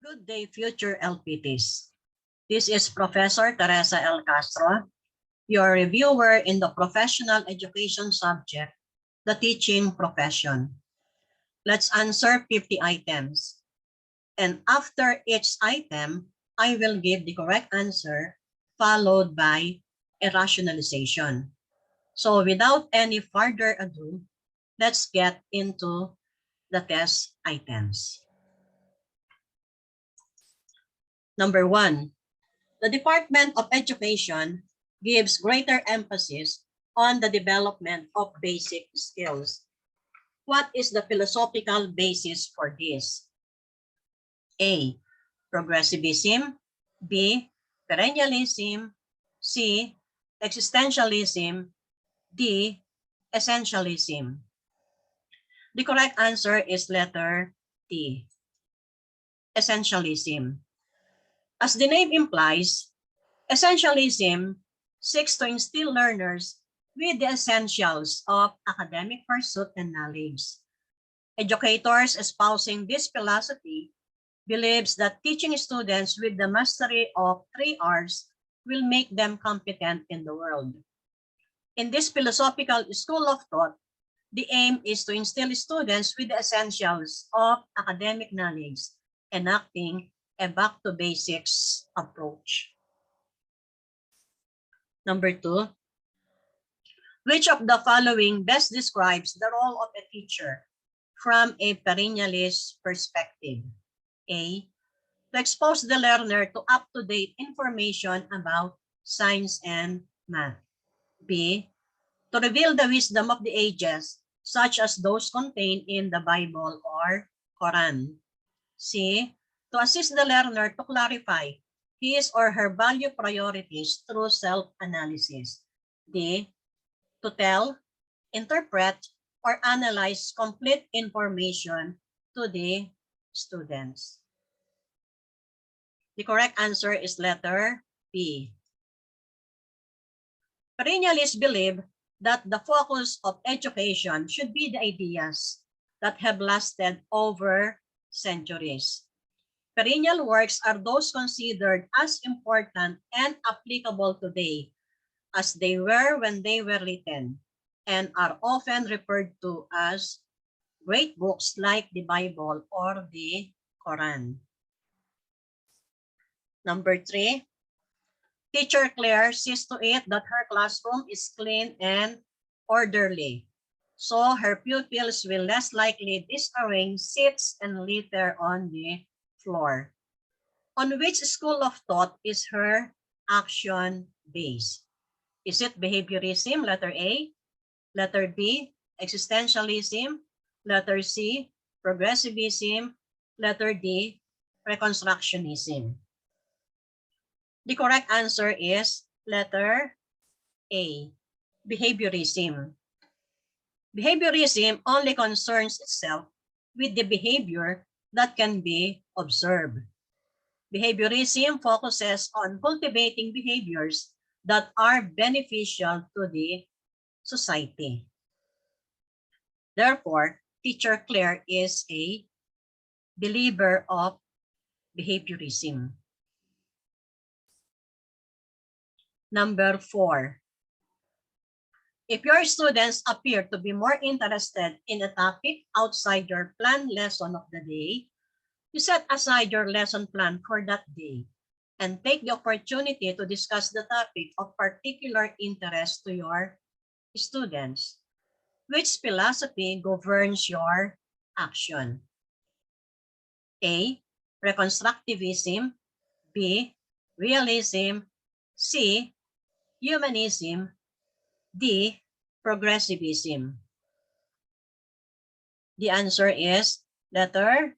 Good day, future LPTs. This is Professor Teresa L. Castro, your reviewer in the professional education subject, the teaching profession. Let's answer 50 items. And after each item, I will give the correct answer followed by a rationalization. So without any further ado, let's get into the test items. Number 1. The Department of Education gives greater emphasis on the development of basic skills. What is the philosophical basis for this? A. Progressivism. B. Perennialism. C. Existentialism. D. Essentialism. The correct answer is letter D. Essentialism. As the name implies, essentialism seeks to instill learners with the essentials of academic pursuit and knowledge. Educators espousing this philosophy believes that teaching students with the mastery of 3 R's will make them competent in the world. In this philosophical school of thought, the aim is to instill students with the essentials of academic knowledge, enacting a back to basics approach. Number 2, which of the following best describes the role of a teacher from a perennialist perspective? A. To expose the learner to up-to-date information about science and math. B. To reveal the wisdom of the ages, such as those contained in the Bible or Quran. C. To assist the learner to clarify his or her value priorities through self-analysis. D. To tell, interpret, or analyze complete information to the students. The correct answer is letter B. Perennialists believe that the focus of education should be the ideas that have lasted over centuries. Perennial works are those considered as important and applicable today as they were when they were written, and are often referred to as great books like the Bible or the Quran. Number 3, Teacher Claire sees to it that her classroom is clean and orderly, so her pupils will less likely disarrange seats and litter on the floor. On which school of thought is her action based? Is it behaviorism, letter A, letter B, existentialism, letter C, progressivism, letter D, reconstructionism? The correct answer is letter A, behaviorism. Behaviorism only concerns itself with the behavior that can be observed. Behaviorism focuses on cultivating behaviors that are beneficial to the society. Therefore, Teacher Claire is a believer of behaviorism. Number 4, if your students appear to be more interested in a topic outside your planned lesson of the day, you set aside your lesson plan for that day and take the opportunity to discuss the topic of particular interest to your students. Which philosophy governs your action? A. Reconstructivism. B. Realism. C. Humanism. D. Progressivism. The answer is letter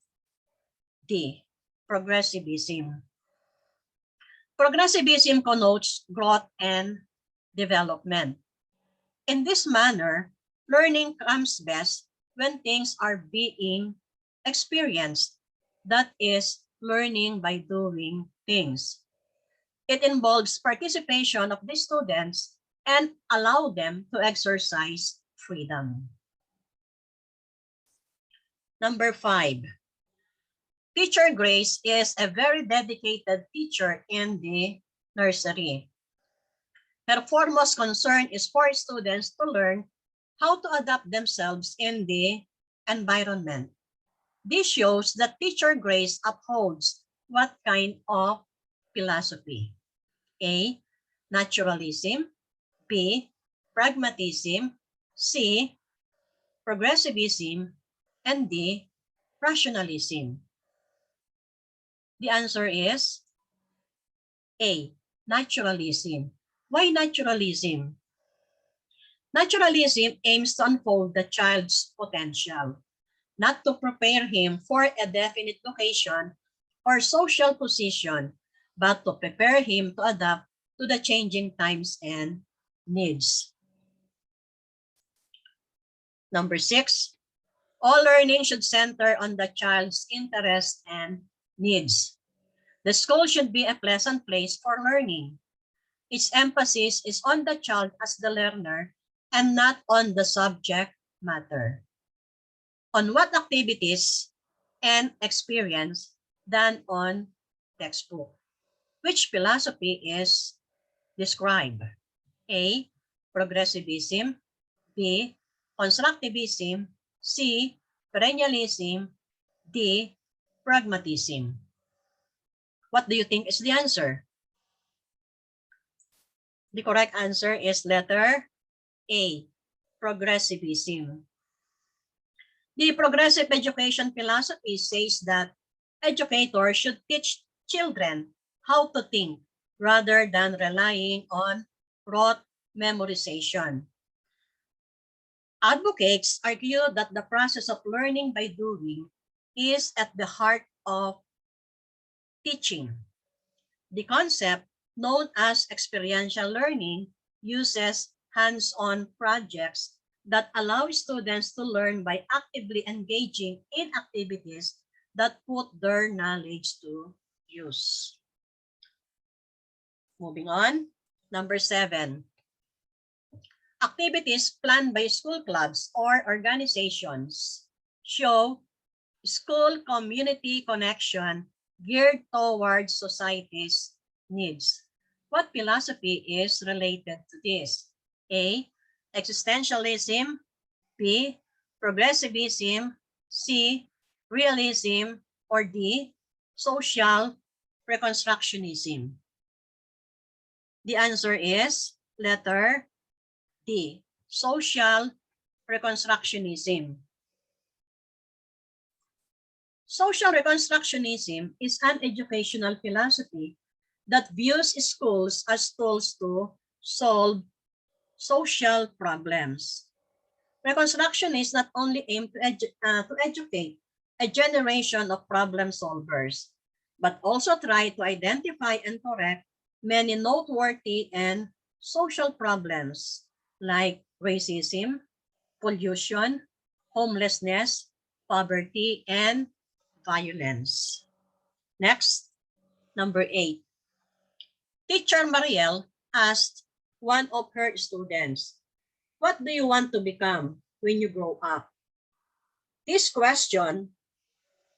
D. Progressivism. Progressivism connotes growth and development. In this manner, learning comes best when things are being experienced. That is, learning by doing things. It involves participation of the students and allow them to exercise freedom. Number 5, Teacher Grace is a very dedicated teacher in the nursery. Her foremost concern is for students to learn how to adapt themselves in the environment. This shows that Teacher Grace upholds what kind of philosophy? A. Naturalism. B. Pragmatism. C. Progressivism. And D. Rationalism. The answer is A. Naturalism. Why naturalism? Naturalism aims to unfold the child's potential, not to prepare him for a definite vocation or social position, but to prepare him to adapt to the changing times and needs. Number 6, all learning should center on the child's interests and needs. The school should be a pleasant place for learning. Its emphasis is on the child as the learner and not on the subject matter. On what activities and experience than on textbook. Which philosophy is described? A. Progressivism. B. Constructivism. C. Perennialism. D. Pragmatism. What do you think is the answer? The correct answer is letter A. Progressivism. The progressive education philosophy says that educators should teach children how to think rather than relying on rote memorization. Advocates argue that the process of learning by doing is at the heart of teaching. The concept, known as experiential learning, uses hands-on projects that allow students to learn by actively engaging in activities that put their knowledge to use. Moving on, number 7. Activities planned by school clubs or organizations show school community connection geared towards society's needs. What philosophy is related to this? A. Existentialism. B. Progressivism. C. Realism. Or D. Social reconstructionism. The answer is letter D. Social reconstructionism. Social reconstructionism is an educational philosophy that views schools as tools to solve social problems. Reconstructionists not only aim to educate a generation of problem solvers, but also try to identify and correct many noteworthy and social problems like racism, pollution, homelessness, poverty, and violence. Next, number 8. Teacher Mariel asked one of her students, "What do you want to become when you grow up?" This question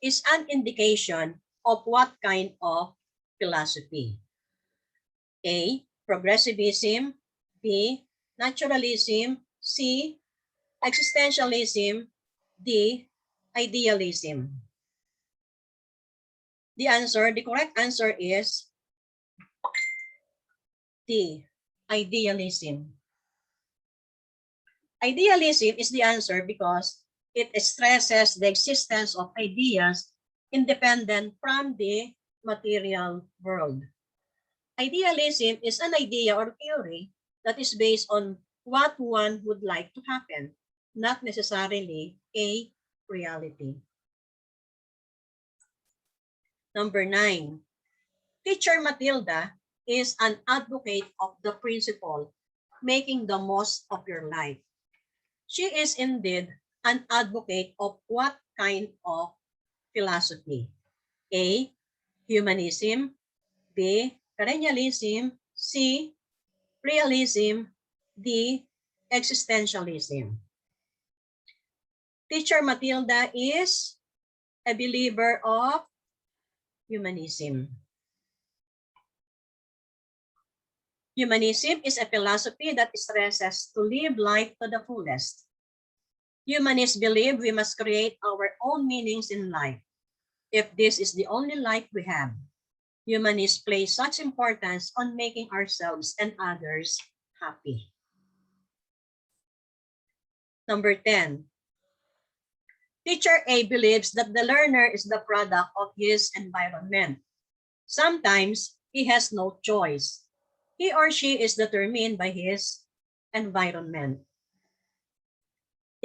is an indication of what kind of philosophy. A. Progressivism. B. Naturalism. C. Existentialism. D. Idealism. The correct answer is D. Idealism. Idealism is the answer because it stresses the existence of ideas independent from the material world. Idealism is an idea or theory that is based on what one would like to happen, not necessarily a reality. Number 9. Teacher Matilda is an advocate of the principle, making the most of your life. She is indeed an advocate of what kind of philosophy? A. Humanism. B. Perennialism. C. Realism. D. Existentialism. Teacher Matilda is a believer of humanism. Humanism is a philosophy that stresses to live life to the fullest. Humanists believe we must create our own meanings in life. If this is the only life we have, humanists place such importance on making ourselves and others happy. Number 10. Teacher A believes that the learner is the product of his environment. Sometimes he has no choice. He or she is determined by his environment.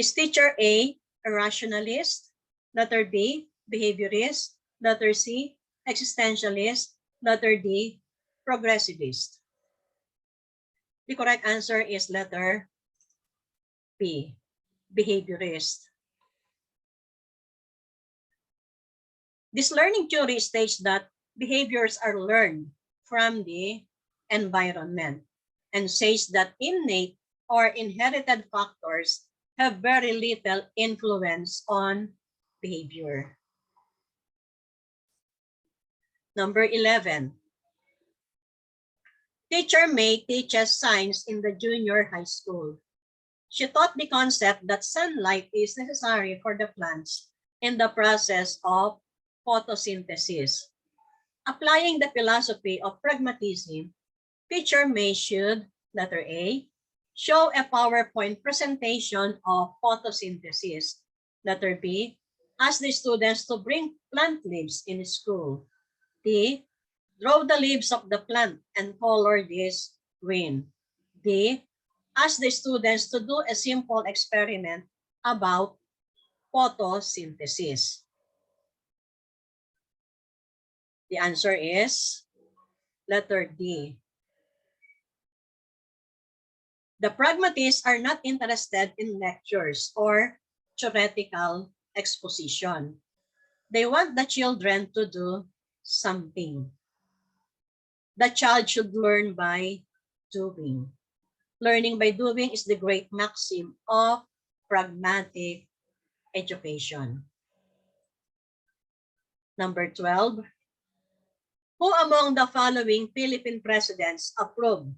Is teacher A rationalist? Letter B, behaviorist? Letter C, existentialist? Letter D, progressivist? The correct answer is letter B, behaviorist. This learning theory states that behaviors are learned from the environment and says that innate or inherited factors have very little influence on behavior. Number 11. Teacher May teaches science in the junior high school. She taught the concept that sunlight is necessary for the plants in the process of photosynthesis. Applying the philosophy of pragmatism, Teacher May should, letter A, show a PowerPoint presentation of photosynthesis. Letter B, ask the students to bring plant leaves in school. D, draw the leaves of the plant and color this green. D, ask the students to do a simple experiment about photosynthesis. The answer is letter D. The pragmatists are not interested in lectures or theoretical exposition. They want the children to do something. The child should learn by doing. Learning by doing is the great maxim of pragmatic education. Number 12. Who among the following Philippine presidents approved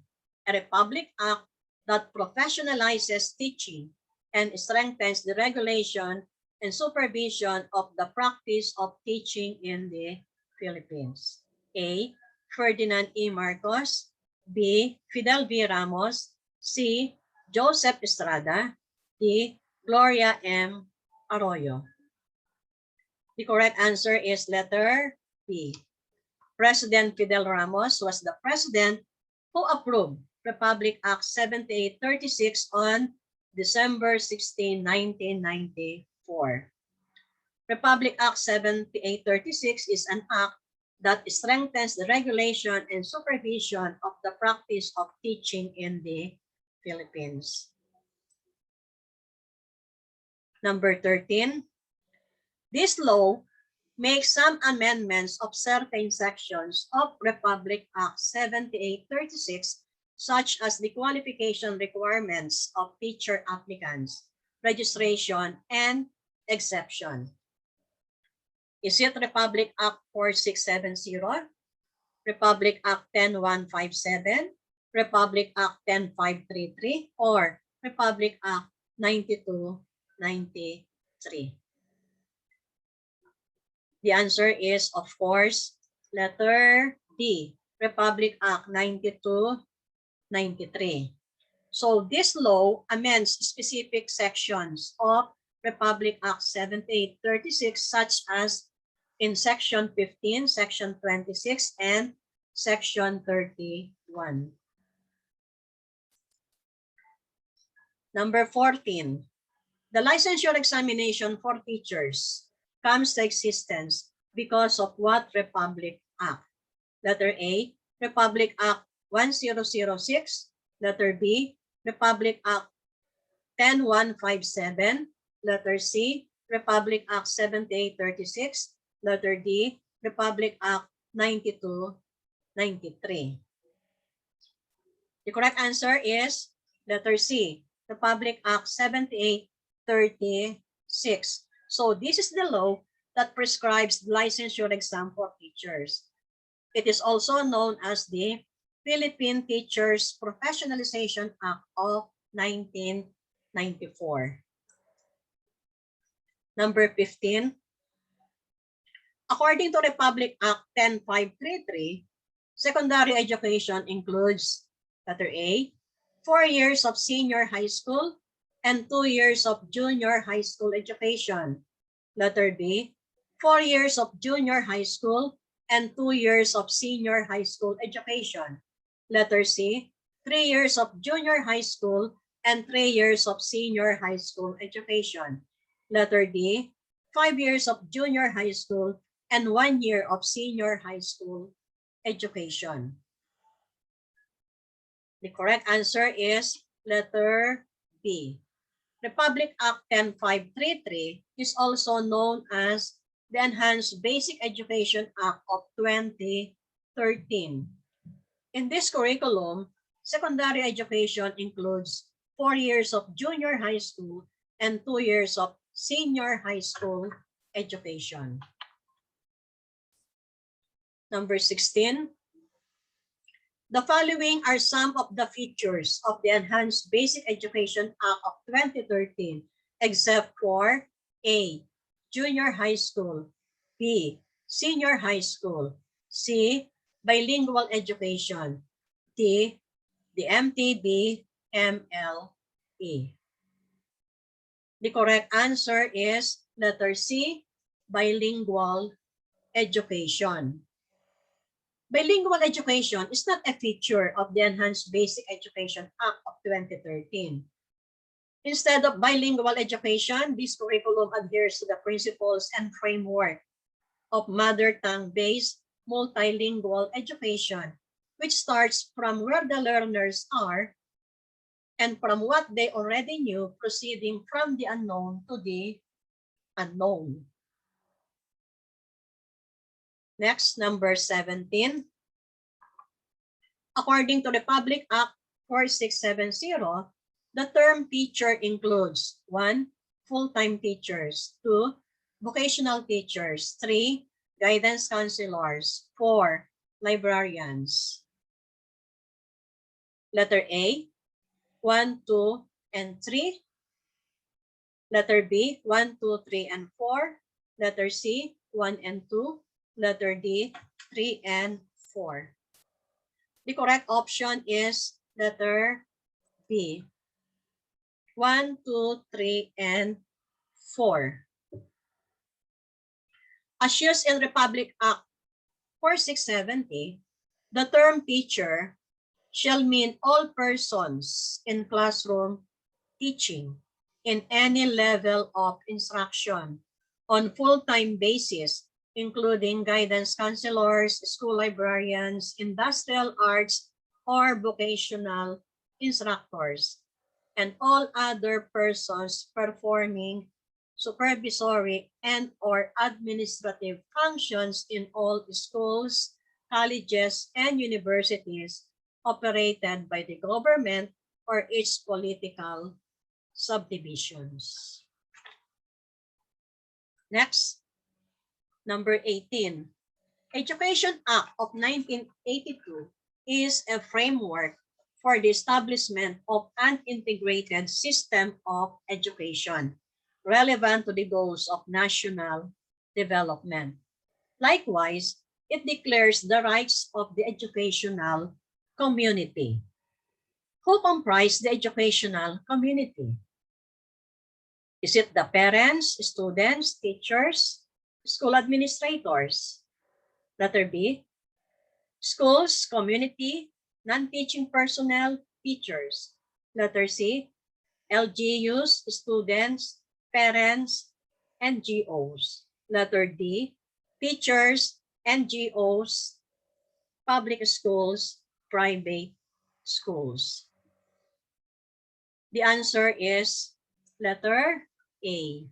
a Republic Act that professionalizes teaching and strengthens the regulation and supervision of the practice of teaching in the Philippines? A. Ferdinand E. Marcos. B. Fidel V. Ramos. C. Joseph Estrada. D. Gloria M. Arroyo. The correct answer is letter B. President Fidel Ramos was the president who approved Republic Act 7836 on December 16, 1994. Republic Act 7836 is an act that strengthens the regulation and supervision of the practice of teaching in the Philippines. Number 13. This law makes some amendments of certain sections of Republic Act 7836, such as the qualification requirements of teacher applicants, registration, and exception. Is it Republic Act 4670, Republic Act 10157, Republic Act 10533, or Republic Act 9293? The answer is, of course, letter D, Republic Act 9293. So this law amends specific sections of Republic Act 7836, such as in Section 15, Section 26, and Section 31. Number 14. The licensure examination for teachers comes to existence because of what Republic Act? Letter A, Republic Act 1006. Letter B, Republic Act 10157. Letter C, Republic Act 7836. Letter D, Republic Act 9293. The correct answer is letter C, Republic Act 7836. So this is the law that prescribes licensure exam for teachers. It is also known as the Philippine Teachers Professionalization Act of 1994. Number 15. According to Republic Act 10533, secondary education includes letter A, 4 years of senior high school and 2 years of junior high school education. Letter B, 4 years of junior high school and 2 years of senior high school education. Letter C, 3 years of junior high school and 3 years of senior high school education. Letter D, 5 years of junior high school and 1 year of senior high school education. The correct answer is letter B. Republic Act 10533 is also known as the Enhanced Basic Education Act of 2013. In this curriculum, secondary education includes 4 years of junior high school and 2 years of senior high school education. Number 16. The following are some of the features of the Enhanced Basic Education Act of 2013, except for A, junior high school, B, senior high school, C, bilingual education, D, the MTB-MLE. The correct answer is letter C, bilingual education. Bilingual education is not a feature of the Enhanced Basic Education Act of 2013. Instead of bilingual education, this curriculum adheres to the principles and framework of mother tongue-based multilingual education, which starts from where the learners are and from what they already knew, proceeding from the unknown to the unknown. Next, number 17. According to Republic Act 4670, the term teacher includes 1. Full-time teachers, 2. Vocational teachers, 3. Guidance counselors, 4. Librarians. Letter A, 1, 2, and 3. Letter B, 1, 2, 3, and 4. Letter C, 1 and 2. Letter D, 3 and 4. The correct option is letter B, 1, 2, 3, and 4. As used in Republic Act 4670, the term teacher shall mean all persons in classroom teaching in any level of instruction on full-time basis, including guidance counselors, school librarians, industrial arts, or vocational instructors, and all other persons performing supervisory and or administrative functions in all schools, colleges, and universities operated by the government or its political subdivisions. Next, number 18. Education Act of 1982 is a framework for the establishment of an integrated system of education relevant to the goals of national development. Likewise, it declares the rights of the educational community. Who comprise the educational community? Is it the parents, students, teachers, school administrators? Letter B, schools, community, non-teaching personnel, teachers. Letter C, LGUs, students, parents, NGOs. Letter D, teachers, NGOs, public schools, private schools. The answer is letter A.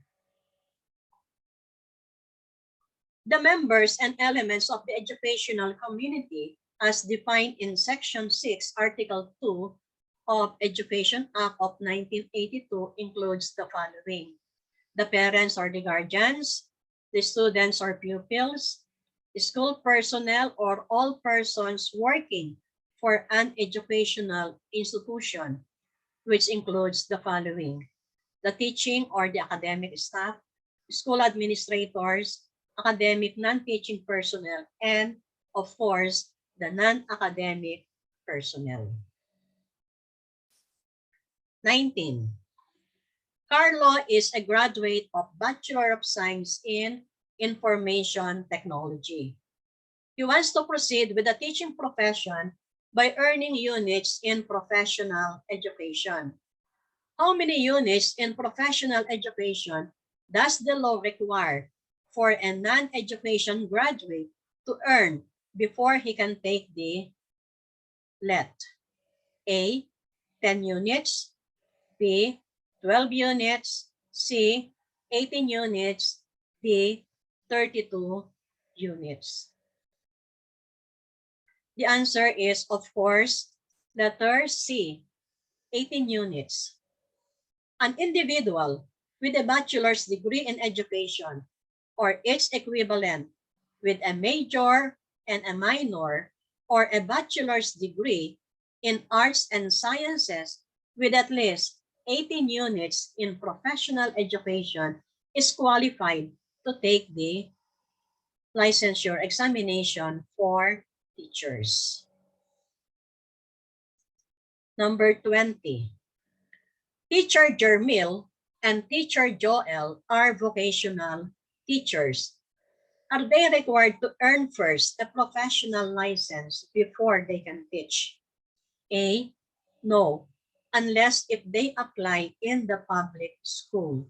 The members and elements of the educational community as defined in Section 6, Article 2 of Education Act of 1982 includes the following: the parents or the guardians, the students or pupils, school personnel, or all persons working for an educational institution, which includes the following: the teaching or the academic staff, school administrators, academic non-teaching personnel, and of course, the non-academic personnel. 19. Carlo is a graduate of Bachelor of Science in Information Technology. He wants to proceed with the teaching profession by earning units in professional education. How many units in professional education does the law require for a non-education graduate to earn before he can take the LET? A, 10 units, B, 12 units, C, 18 units, D, 32 units. The answer is, of course, letter C, 18 units. An individual with a bachelor's degree in education or its equivalent with a major and a minor or a bachelor's degree in arts and sciences with at least 18 units in professional education is qualified to take the licensure examination for teachers. Number 20. Teacher Jermil and Teacher Joel are vocational teachers. Are they required to earn first a professional license before they can teach? A, no, unless if they apply in the public school.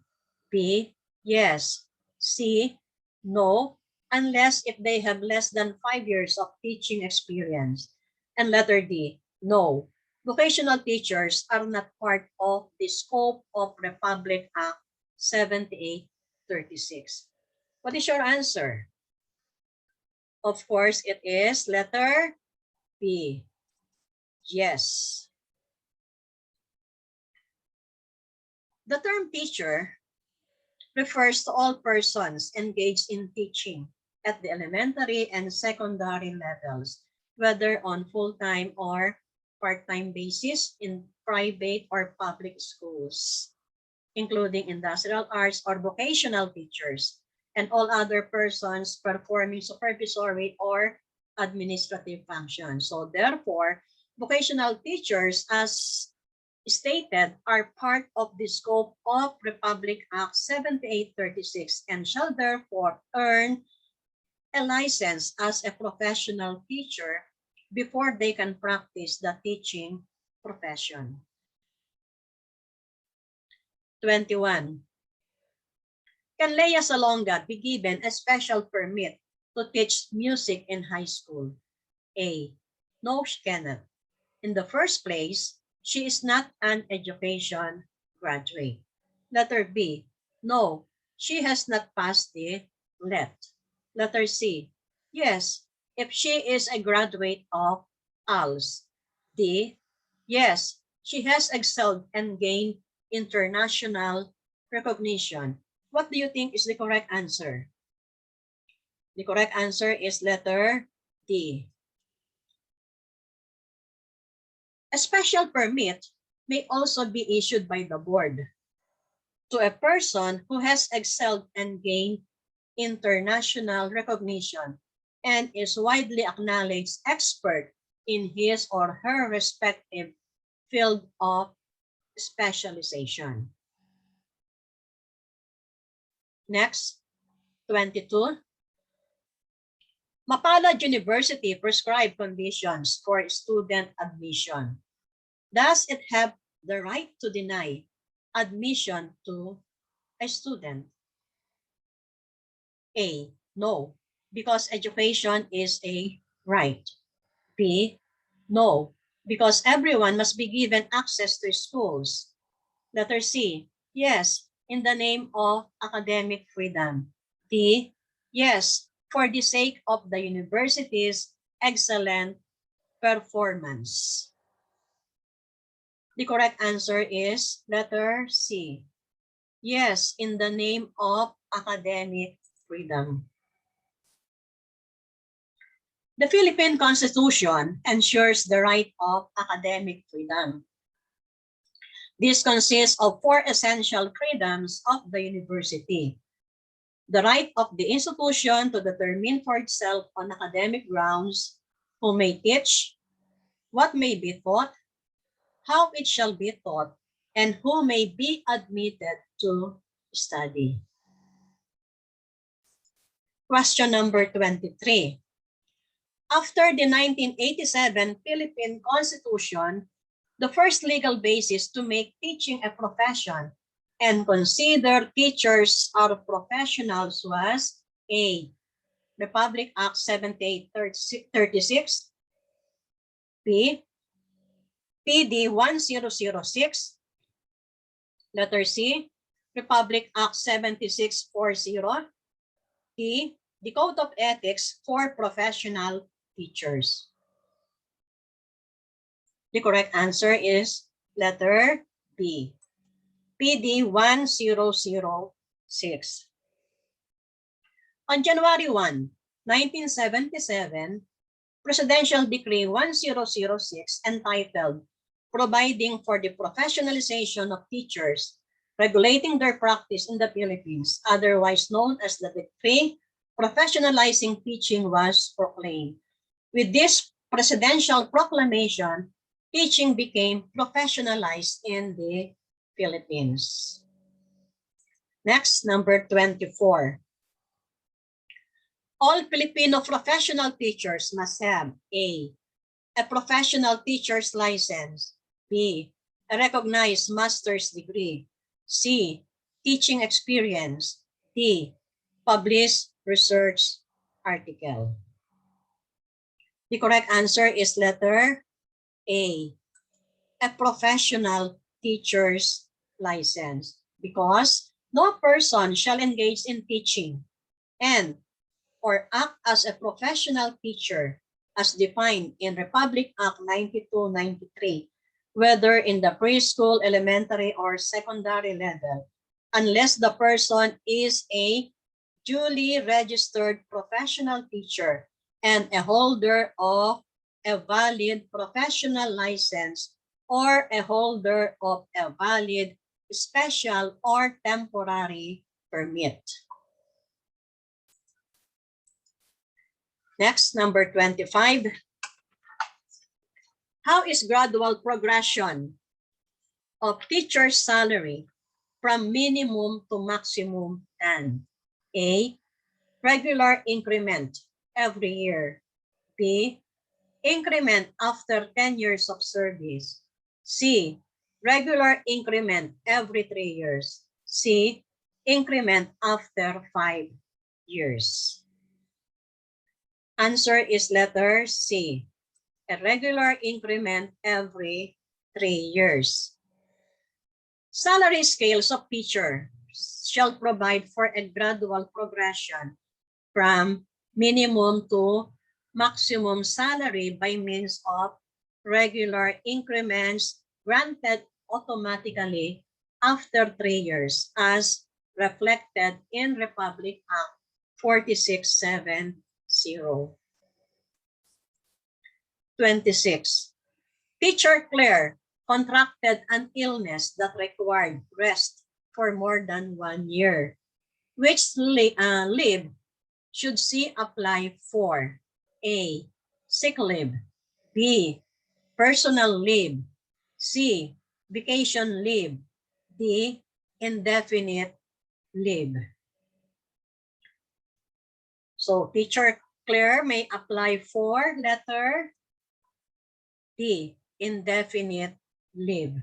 B, yes. C, no, unless if they have less than 5 years of teaching experience. And letter D, no. Vocational teachers are not part of the scope of Republic Act 7836. What is your answer? Of course, it is letter B. Yes. The term teacher refers to all persons engaged in teaching at the elementary and secondary levels, whether on full-time or part-time basis in private or public schools, including industrial arts or vocational teachers, and all other persons performing supervisory or administrative functions. So therefore, vocational teachers, as stated, are part of the scope of Republic Act 7836 and shall therefore earn a license as a professional teacher before they can practice the teaching profession. 21. Can Lea Salonga be given a special permit to teach music in high school? A, no, she cannot. In the first place, she is not an education graduate. Letter B, no, she has not passed the LET. Letter C, yes, if she is a graduate of ALS. D, yes, she has excelled and gained international recognition. What do you think is the correct answer? The correct answer is letter D. A special permit may also be issued by the board to a person who has excelled and gained international recognition and is widely acknowledged expert in his or her respective field of specialization. Next, 22. Mapalad University prescribed conditions for student admission. Does it have the right to deny admission to a student? A, no, because education is a right. B, no, because everyone must be given access to schools. Letter C, yes, in the name of academic freedom. D, yes, for the sake of the university's excellent performance. The correct answer is letter C. Yes, in the name of academic freedom. The Philippine Constitution ensures the right of academic freedom. This consists of 4 essential freedoms of the university. The right of the institution to determine for itself on academic grounds who may teach, what may be taught, how it shall be taught, and who may be admitted to study. Question number 23. After the 1987 Philippine Constitution, the first legal basis to make teaching a profession and consider teachers are professionals was A. Republic Act 7836, B. PD 1006, letter C. Republic Act 7640, D. The Code of Ethics for Professional Teachers. The correct answer is letter B. PD 1006. On January 1, 1977, Presidential Decree 1006 entitled Providing for the Professionalization of Teachers, Regulating Their Practice in the Philippines, otherwise known as the Decree Professionalizing Teaching, was proclaimed. With this presidential proclamation, teaching became professionalized in the Philippines. Next, number 24. All Filipino professional teachers must have A. A professional teacher's license, B. A recognized master's degree, C. Teaching experience, D. Published research article. The correct answer is letter A. A professional teacher's license, because no person shall engage in teaching and or act as a professional teacher as defined in Republic Act 9293, whether in the preschool, elementary, or secondary level, unless the person is a duly registered professional teacher and a holder of a valid professional license or a holder of a valid special or temporary permit. Next, number 25. How is gradual progression of teacher's salary from minimum to maximum done? A. Regular increment every year. B. Increment after 10 years of service. C. Regular increment every 3 years. C. Increment after 5 years. Answer is letter C. A regular increment every 3 years. Salary scales of teachers shall provide for a gradual progression from minimum to maximum salary by means of regular increments granted automatically after 3 years, as reflected in Republic Act 4670. 26. Teacher Claire contracted an illness that required rest for more than 1 year. Which leave should she apply for? A. Sick leave. B. Personal leave. C. Vacation leave. D. Indefinite leave. So Teacher Claire may apply for letter D. Indefinite leave.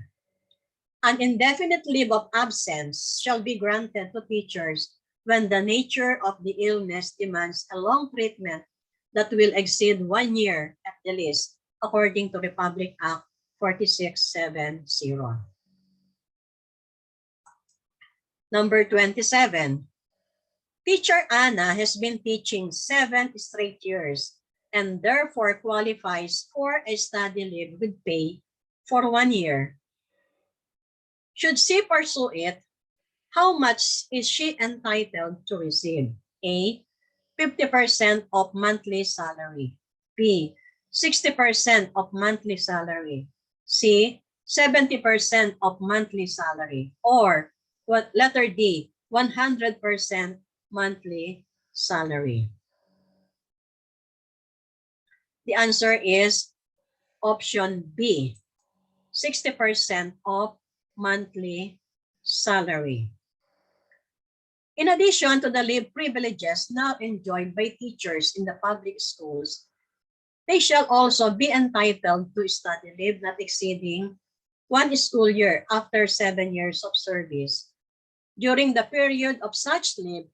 An indefinite leave of absence shall be granted to teachers when the nature of the illness demands a long treatment that will exceed 1 year at the least, according to Republic Act 4670. Number 27. Teacher Anna has been teaching 7 straight years and therefore qualifies for a study leave with pay for 1 year. Should she pursue it, how much is she entitled to receive? A, 50% of monthly salary. B, 60% of monthly salary. C, 70% of monthly salary. Or what letter D, 100% monthly salary. The answer is option B, 60% of monthly salary. In addition to the leave privileges now enjoyed by teachers in the public schools, they shall also be entitled to study leave not exceeding 1 school year after 7 years of service. During the period of such leave,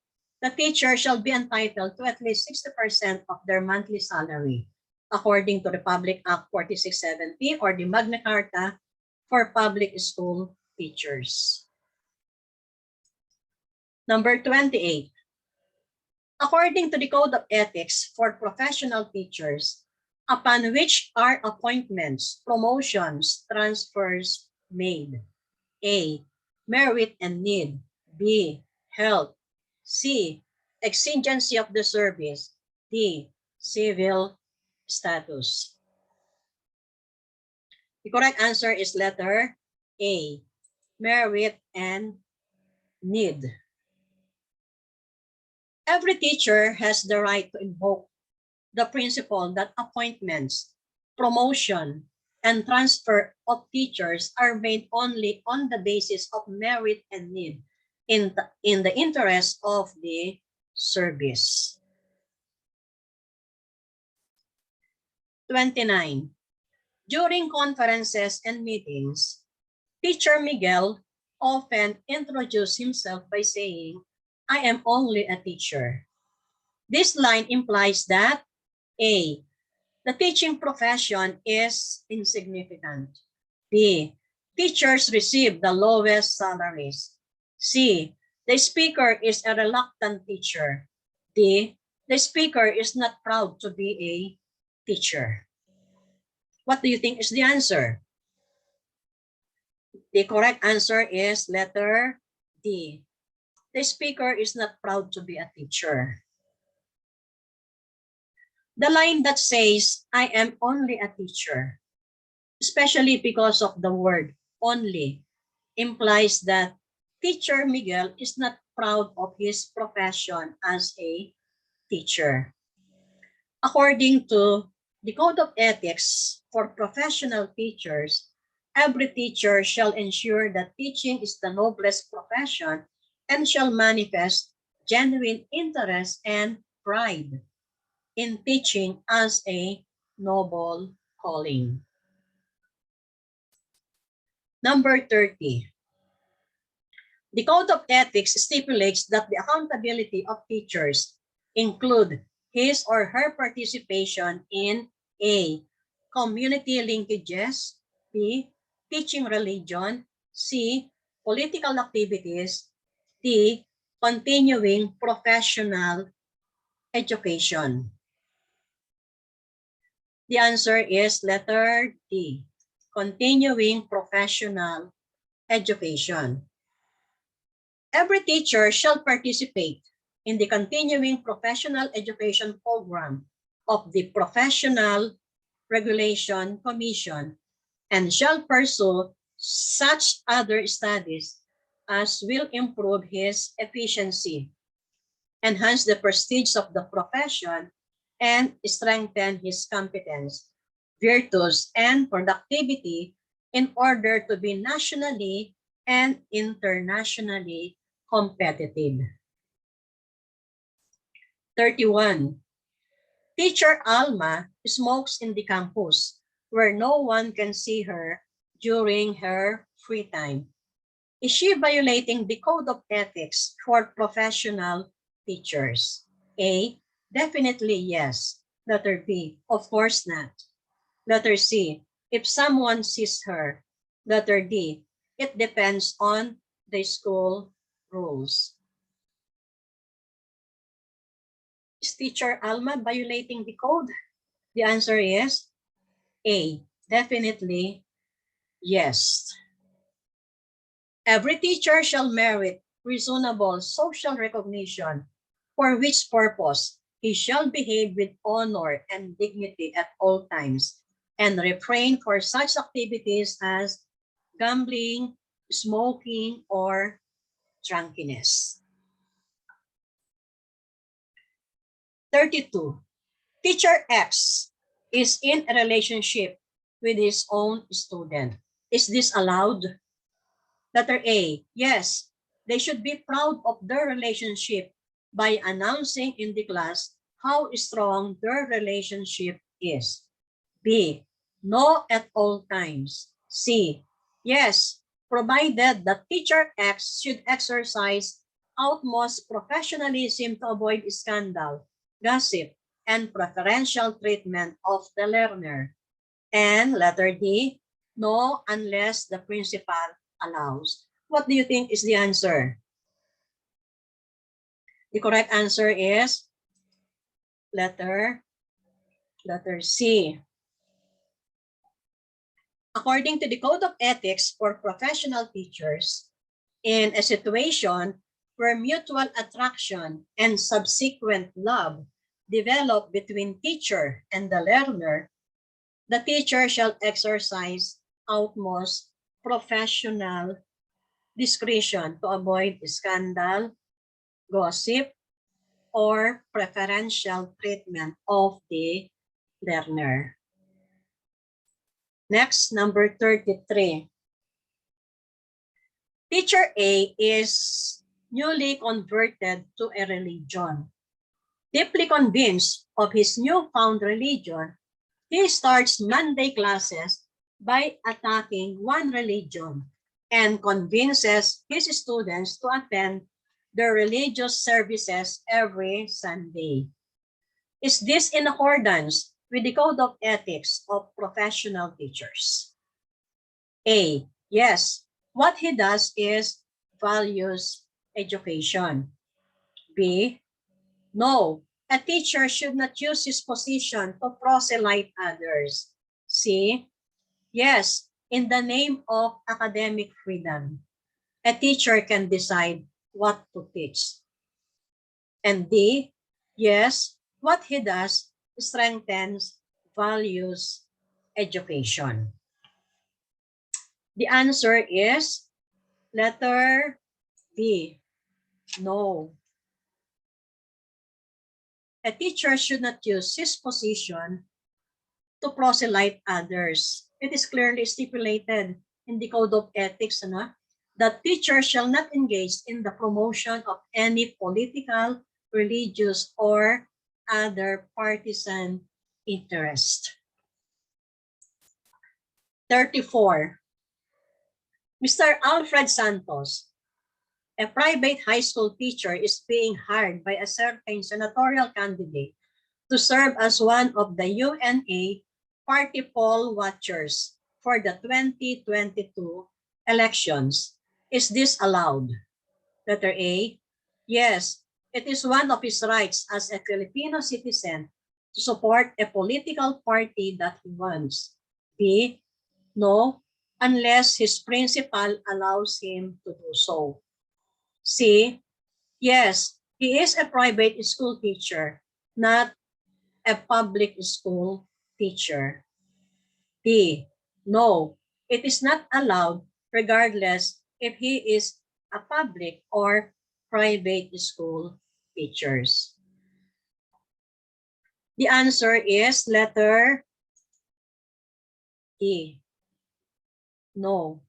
the teacher shall be entitled to at least 60% of their monthly salary, according to Republic Act 4670 or the Magna Carta for public school teachers. Number 28. According to the Code of Ethics for professional teachers, upon which are appointments, promotions, transfers made? A, merit and need. B, health. C, exigency of the service. D, civil status. The correct answer is letter A, merit and need. Every teacher has the right to invoke the principle that appointments, promotion, and transfer of teachers are made only on the basis of merit and need in the interest of the service. 29. During conferences and meetings, Teacher Miguel often introduced himself by saying, "I am only a teacher." This line implies that A, the teaching profession is insignificant. B, teachers receive the lowest salaries. C, the speaker is a reluctant teacher. D, the speaker is not proud to be a teacher. What do you think is the answer? The correct answer is letter D. The speaker is not proud to be a teacher. The line that says, "I am only a teacher," especially because of the word only, implies that Teacher Miguel is not proud of his profession as a teacher. According to the Code of Ethics for professional teachers, every teacher shall ensure that teaching is the noblest profession and shall manifest genuine interest and pride in teaching as a noble calling. Number 30. The Code of Ethics stipulates that the accountability of teachers include his or her participation in A, community linkages, B, teaching religion, C, political activities, D, continuing professional education. The answer is letter D, continuing professional education. Every teacher shall participate in the continuing professional education program of the Professional Regulation Commission and shall pursue such other studies as will improve his efficiency, enhance the prestige of the profession, and strengthen his competence, virtues, and productivity in order to be nationally and internationally competitive. 31. Teacher Alma smokes in the campus where no one can see her during her free time. Is she violating the Code of Ethics for professional teachers? A, definitely yes. Letter B, of course not. Letter C, if someone sees her. Letter D, it depends on the school rules. Is Teacher Alma violating the code? The answer is A, definitely yes. Every teacher shall merit reasonable social recognition for which purpose he shall behave with honor and dignity at all times, and refrain for such activities as gambling, smoking, or drunkenness. 32. Teacher X is in a relationship with his own student. Is this allowed? Letter A, yes. They should be proud of their relationship by announcing in the class how strong their relationship is. B, no at all times. C, yes, provided that teacher X should exercise utmost professionalism to avoid scandal, gossip, and preferential treatment of the learner. And letter D, no unless the principal allows. What do you think is the answer? The correct answer is letter C. According to the Code of Ethics for Professional Teachers, in a situation where mutual attraction and subsequent love develop between teacher and the learner, the teacher shall exercise utmost professional discretion to avoid scandal, gossip, or preferential treatment of the learner. Next, number 33. Teacher A is newly converted to a religion. Deeply convinced of his newfound religion, he starts Monday classes by attacking one religion and convinces his students to attend their religious services every Sunday. Is this in accordance with the Code of Ethics of Professional Teachers? A, yes. What he does is values education. B, no. A teacher should not use his position to proselyte others. C, yes. In the name of academic freedom, a teacher can decide what to teach. And D, yes. What he does strengthens values education. The answer is letter B, no. A teacher should not use his position to proselyte others. It is clearly stipulated in the Code of Ethics that teachers shall not engage in the promotion of any political, religious, or other partisan interest. 34. Mr. Alfred Santos, a private high school teacher, is being hired by a certain senatorial candidate to serve as one of the UNA party poll watchers for the 2022 elections. Is this allowed? Letter A, yes. It is one of his rights as a Filipino citizen to support a political party that he wants. B, no, unless his principal allows him to do so. C, yes, he is a private school teacher, not a public school teacher. D, no, it is not allowed regardless if he is a public or private school teachers. The answer is letter E. No,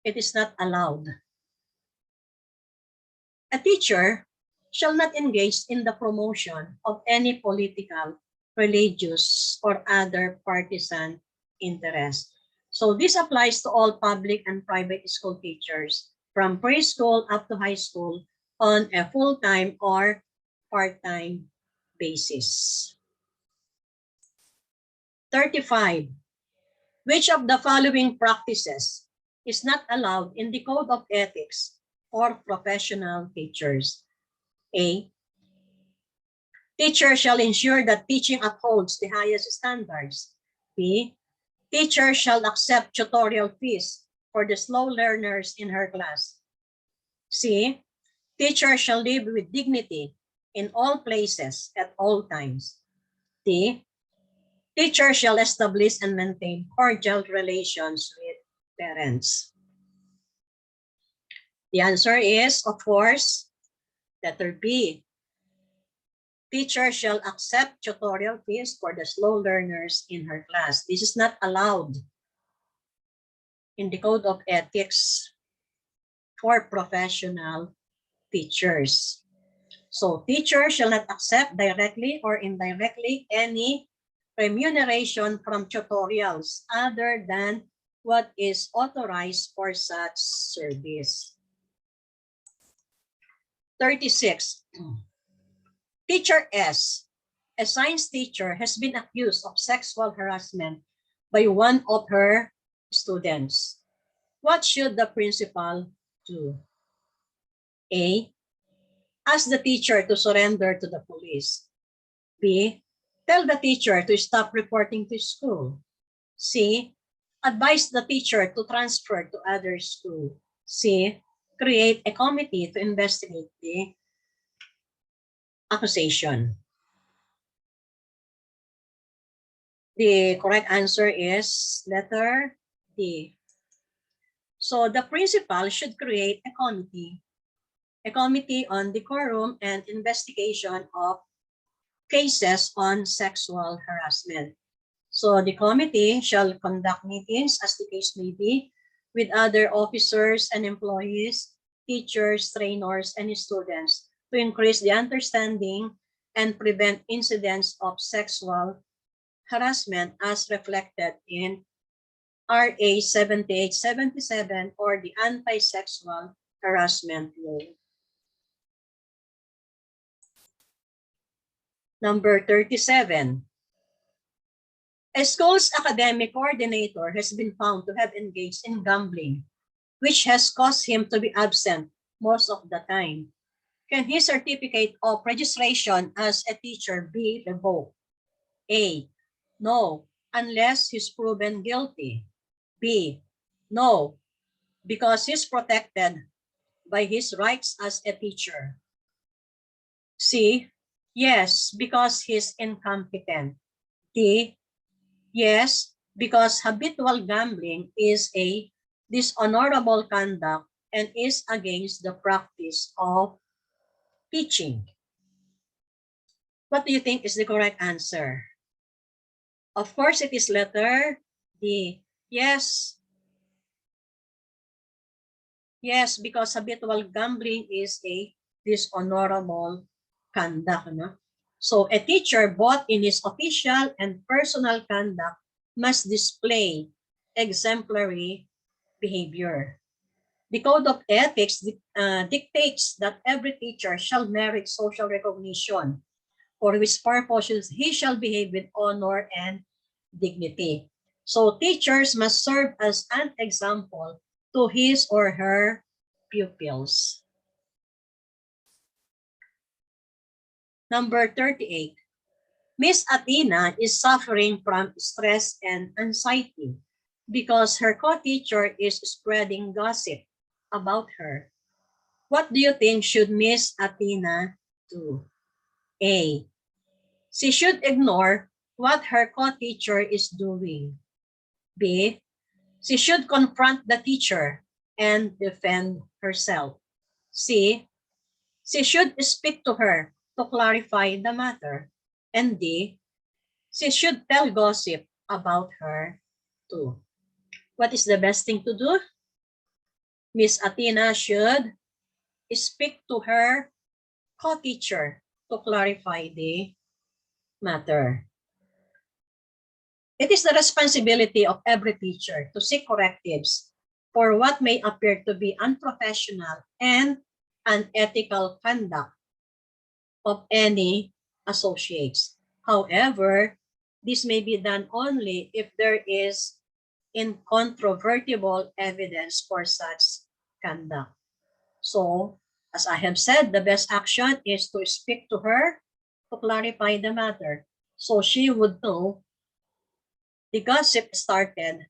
it is not allowed. A teacher shall not engage in the promotion of any political, religious, or other partisan interest. So this applies to all public and private school teachers from preschool up to high school on a full-time or part-time basis. 35. Which of the following practices is not allowed in the Code of Ethics for professional teachers? A, teacher shall ensure that teaching upholds the highest standards. B, teacher shall accept tutorial fees for the slow learners in her class. C, Teachers shall live with dignity in all places at all times. D. Teachers shall establish and maintain cordial relations with parents. The answer is, of course, letter B. Teacher shall accept tutorial fees for the slow learners in her class. This is not allowed in the Code of Ethics for professional teachers. So teachers shall not accept directly or indirectly any remuneration from tutorials other than what is authorized for such service. 36. Teacher S, a science teacher, has been accused of sexual harassment by one of her students. What should the principal do? A, ask the teacher to surrender to the police. B, tell the teacher to stop reporting to school. C, advise the teacher to transfer to other school. C, create a committee to investigate the accusation. The correct answer is letter D. So the principal should create a committee on decorum and investigation of cases on sexual harassment. So the committee shall conduct meetings as the case may be with other officers and employees, teachers, trainers, and students to increase the understanding and prevent incidents of sexual harassment as reflected in RA 7877 or the Anti-Sexual Harassment Law. Number 37. A school's academic coordinator has been found to have engaged in gambling, which has caused him to be absent most of the time. Can his certificate of registration as a teacher be revoked? A, no, unless he's proven guilty. B, no, because he's protected by his rights as a teacher. C, yes, because he's incompetent. D, yes, because habitual gambling is a dishonorable conduct and is against the practice of teaching. What do you think is the correct answer? Of course, it is letter D. Yes. Yes, because habitual gambling is a dishonorable conduct. No? So a teacher, both in his official and personal conduct, must display exemplary behavior. The Code of Ethics dictates that every teacher shall merit social recognition, for which purposes he shall behave with honor and dignity. So teachers must serve as an example to his or her pupils. Number 38. Miss Athena is suffering from stress and anxiety because her co-teacher is spreading gossip about her. What do you think should Miss Athena do? A, she should ignore what her co-teacher is doing. B, she should confront the teacher and defend herself. C, she should speak to her to clarify the matter. And D, she should tell gossip about her too. What is the best thing to do? Miss Athena should speak to her co-teacher to clarify the matter. It is the responsibility of every teacher to seek correctives for what may appear to be unprofessional and unethical conduct of any associates. However, this may be done only if there is incontrovertible evidence for such conduct. So, as I have said, the best action is to speak to her to clarify the matter so she would know the gossip started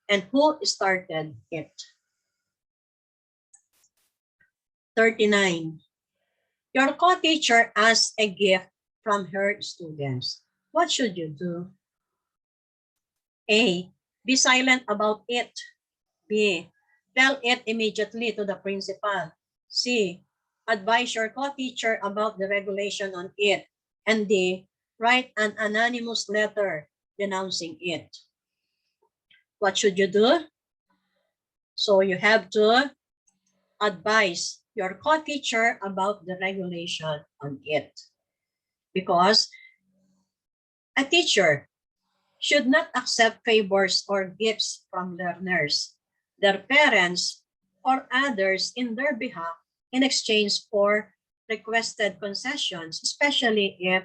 and who started it. 39. Your co-teacher asks a gift from her students. What should you do? A. Be silent about it. B. Tell it immediately to the principal. C. Advise your co-teacher about the regulation on it. And D. Write an anonymous letter denouncing it. What should you do? So you have to advise your co-teacher about the regulation on it. Because a teacher should not accept favors or gifts from learners, their parents, or others in their behalf in exchange for requested concessions, especially if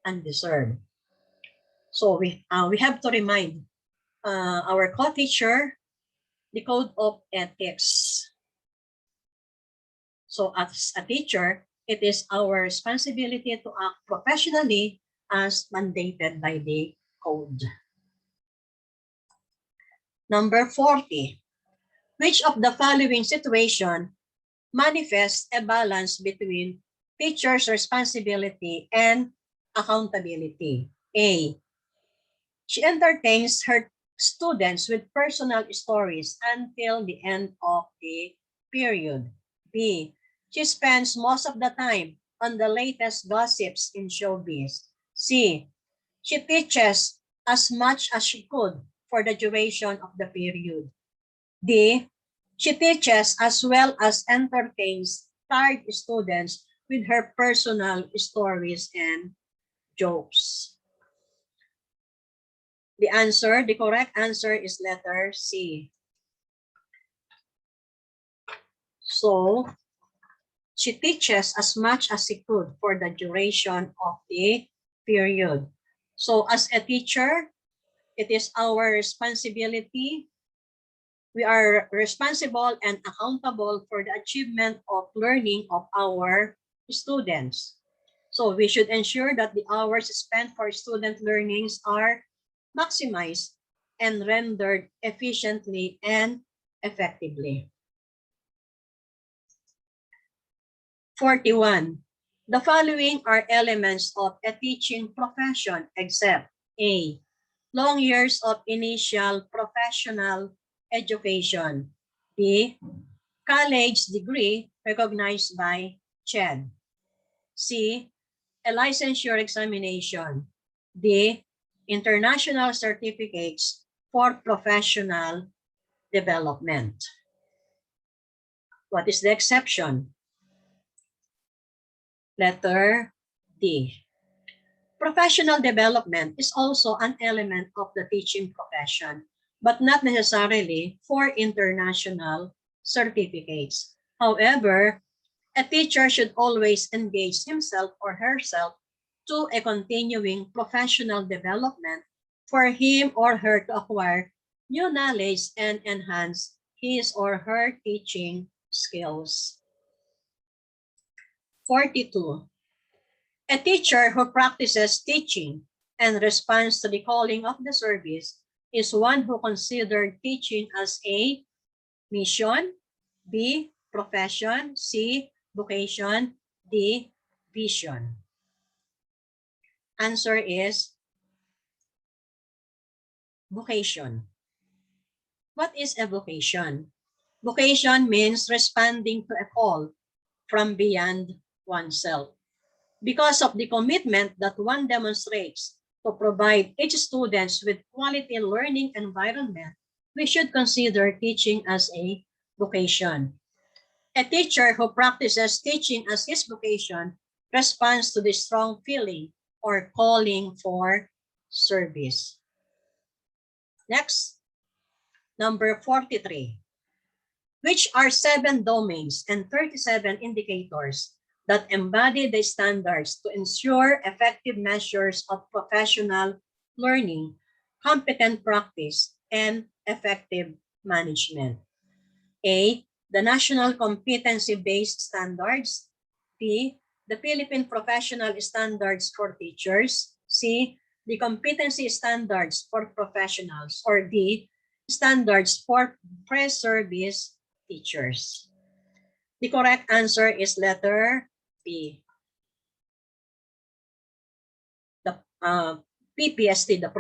undeserved. So we have to remind our co-teacher the code of ethics. So as a teacher, it is our responsibility to act professionally as mandated by the code. Number 40. Which of the following situation manifests a balance between teacher's responsibility and accountability? A. She entertains her students with personal stories until the end of the period. B. She spends most of the time on the latest gossips in showbiz. C. She teaches as much as she could for the duration of the period. D. She teaches as well as entertains tired students with her personal stories and jokes. The correct answer is letter C. So, she teaches as much as she could for the duration of the period. So, as a teacher, it is our responsibility. We are responsible and accountable for the achievement of learning of our students. So we should ensure that the hours spent for student learnings are maximized and rendered efficiently and effectively. 41. The following are elements of a teaching profession except A. Long years of initial professional education. B. College degree recognized by CHED. C. A licensure examination. D. International certificates for professional development. What is the exception? Letter D. Professional development is also an element of the teaching profession, but not necessarily for international certificates. However, a teacher should always engage himself or herself to a continuing professional development for him or her to acquire new knowledge and enhance his or her teaching skills. 42. A teacher who practices teaching and responds to the calling of the service is one who considered teaching as a mission, B, profession, C, vocation, D, vision. Answer is vocation. What is a vocation? Vocation means responding to a call from beyond oneself. Because of the commitment that one demonstrates to provide each student with quality learning environment, we should consider teaching as a vocation. A teacher who practices teaching as his vocation responds to the strong feeling or calling for service. Next, number 43. Which are 7 domains and 37 indicators that embody the standards to ensure effective measures of professional learning, competent practice, and effective management? A. The National Competency-Based Standards. B. The Philippine Professional Standards for Teachers. C. The Competency Standards for Professionals. Or D. Standards for pre-service teachers. The correct answer is letter B. PPST, the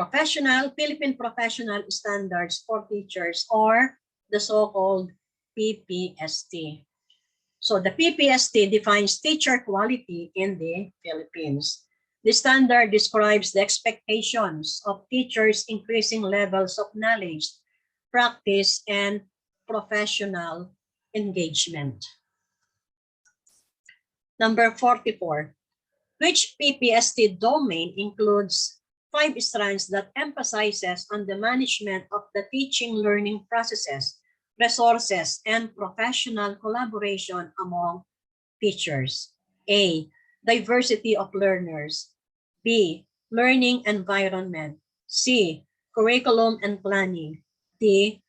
Philippine Professional Standards for Teachers, or the so-called PPST. So the PPST defines teacher quality in the Philippines. The standard describes the expectations of teachers' increasing levels of knowledge, practice, and professional engagement. Number 44. Which PPST domain includes 5 strands that emphasizes on the management of the teaching learning processes, resources, and professional collaboration among teachers? A. Diversity of learners. B. Learning environment. C. Curriculum and planning. D.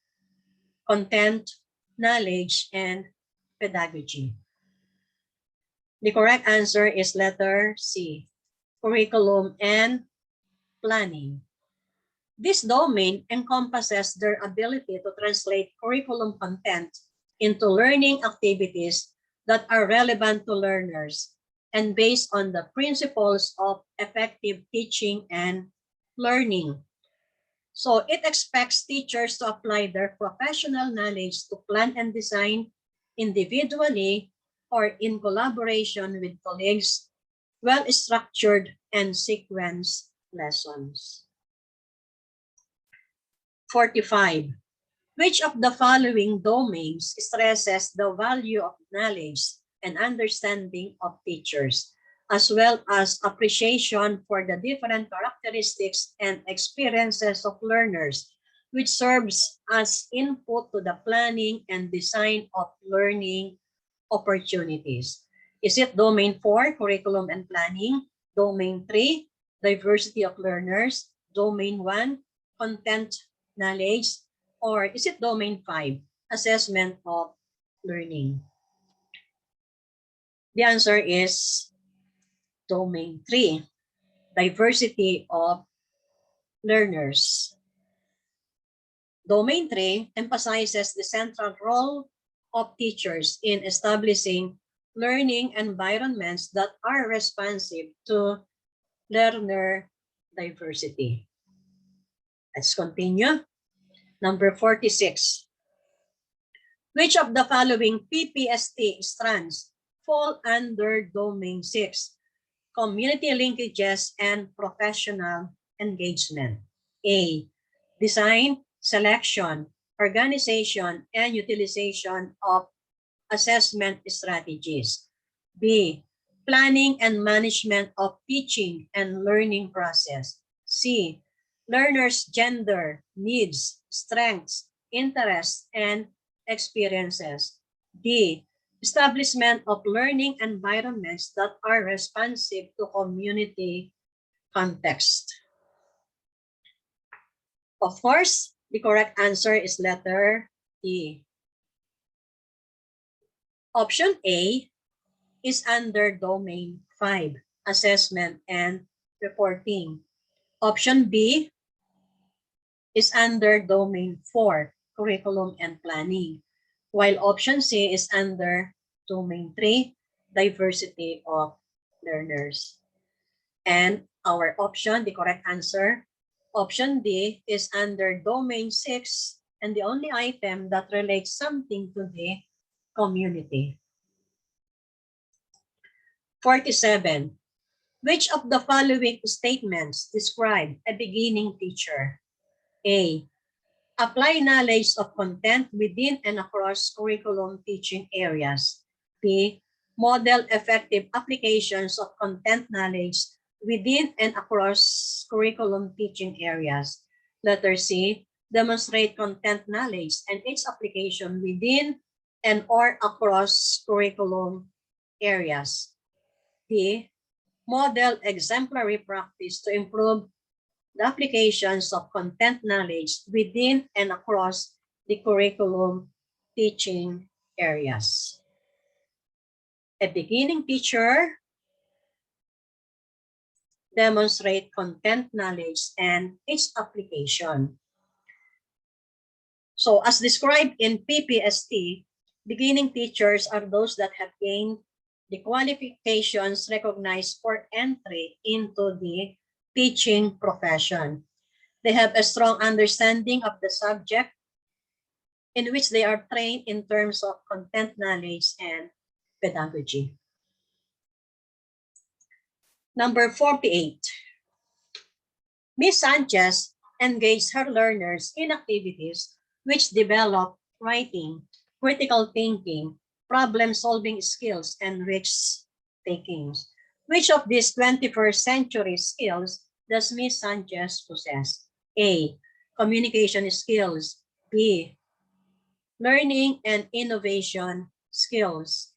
Content, knowledge, and pedagogy. The correct answer is letter C, curriculum and planning. This domain encompasses their ability to translate curriculum content into learning activities that are relevant to learners and based on the principles of effective teaching and learning. So it expects teachers to apply their professional knowledge to plan and design individually or in collaboration with colleagues, well-structured and sequenced lessons. 45. Which of the following domains stresses the value of knowledge and understanding of teachers, as well as appreciation for the different characteristics and experiences of learners, which serves as input to the planning and design of learning opportunities? Is it domain 4, curriculum and planning, domain 3, diversity of learners, domain 1, content, knowledge, or is it domain 5, assessment of learning? The answer is domain 3, diversity of learners. Domain 3 emphasizes the central role of teachers in establishing learning environments that are responsive to learner diversity. Let's continue. Number 46. Which of the following PPST strands fall under domain 6, community linkages and professional engagement? A. Design, selection, organization, and utilization of assessment strategies. B. Planning and management of teaching and learning process. C. Learners' gender, needs, strengths, interests, and experiences. D. Establishment of learning environments that are responsive to community context. Of course, the correct answer is letter E. Option A is under domain 5, assessment and reporting. Option B is under domain 4, curriculum and planning, while option C is under domain 3, diversity of learners. And our option, the correct answer, option D, is under domain 6, and the only item that relates something to the community. 47. Which of the following statements describe a beginning teacher? A. Apply knowledge of content within and across curriculum teaching areas. B. Model effective applications of content knowledge within and across curriculum teaching areas. Letter C. Demonstrate content knowledge and its application within and or across curriculum areas. D. Model exemplary practice to improve the applications of content knowledge within and across the curriculum teaching areas. A beginning teacher demonstrate content knowledge and its application. So as described in PPST, beginning teachers are those that have gained the qualifications recognized for entry into the teaching profession. They have a strong understanding of the subject in which they are trained in terms of content knowledge and pedagogy. Number 48. Ms. Sanchez engaged her learners in activities which develop writing, critical thinking, problem-solving skills, and risk-taking. Which of these 21st century skills does Ms. Sanchez possess? A. Communication skills. B. Learning and innovation skills.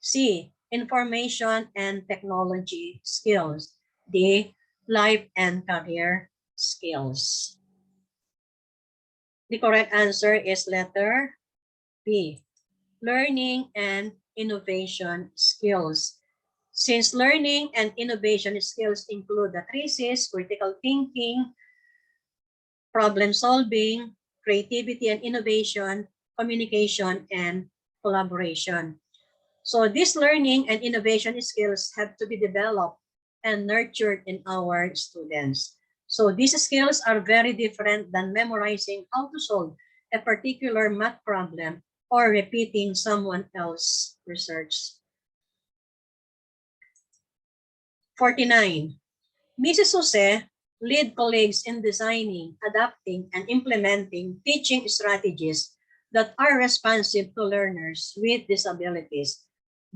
C. Information and technology skills. D. Life and career skills. The correct answer is letter B. Learning and innovation skills. Since learning and innovation skills include the three C's: critical thinking, problem solving, creativity and innovation, communication, and collaboration. So these learning and innovation skills have to be developed and nurtured in our students. So these skills are very different than memorizing how to solve a particular math problem or repeating someone else's research. 49. Mrs. Jose lead colleagues in designing, adapting, and implementing teaching strategies that are responsive to learners with disabilities,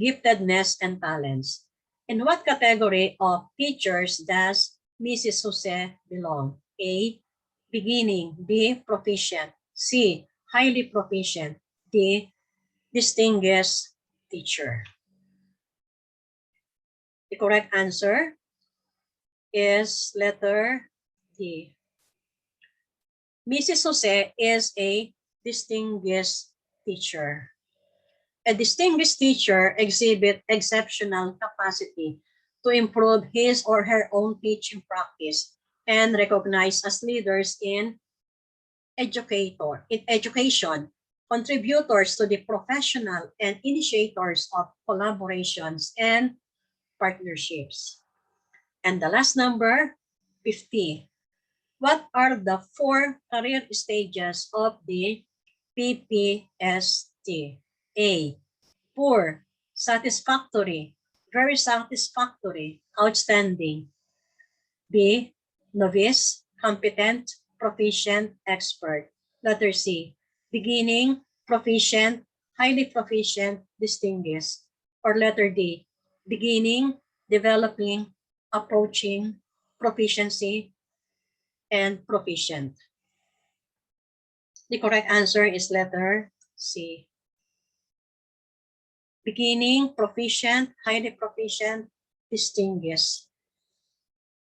giftedness, and talents. In what category of teachers does Mrs. Jose belong? A. Beginning. B. Proficient. C. Highly proficient. D. Distinguished teacher. The correct answer is letter D. Mrs. Jose is a distinguished teacher. A distinguished teacher exhibits exceptional capacity to improve his or her own teaching practice and recognized as leaders in education, contributors to the professional, and initiators of collaborations and partnerships. And the last number, 50. What are the 4 career stages of the PPST? A. Poor, satisfactory, very satisfactory, outstanding. B. Novice, competent, proficient, expert. Letter C. Beginning, proficient, highly proficient, distinguished. Or letter D. Beginning, developing, approaching, proficiency, and proficient. The correct answer is letter C. Beginning, proficient, highly proficient, distinguished.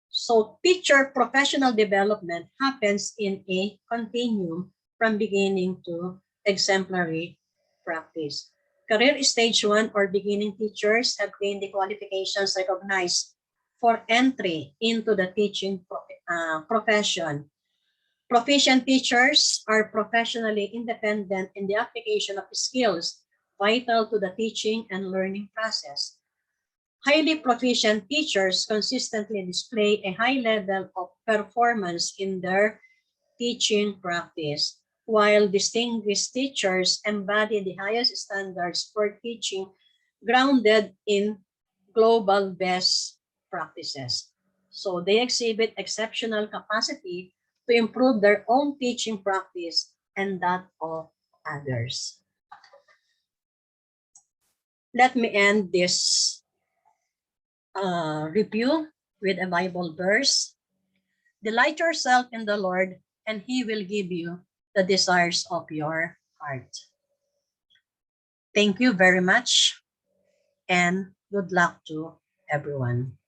So teacher professional development happens in a continuum from beginning to exemplary practice. Career stage 1 or beginning teachers have gained the qualifications recognized for entry into the teaching profession. Proficient teachers are professionally independent in the application of skills vital to the teaching and learning process. Highly proficient teachers consistently display a high level of performance in their teaching practice, while distinguished teachers embody the highest standards for teaching grounded in global best practices. So they exhibit exceptional capacity to improve their own teaching practice and that of others. Let me end this review with a Bible verse. Delight yourself in the Lord, and He will give you the desires of your heart. Thank you very much, and good luck to everyone.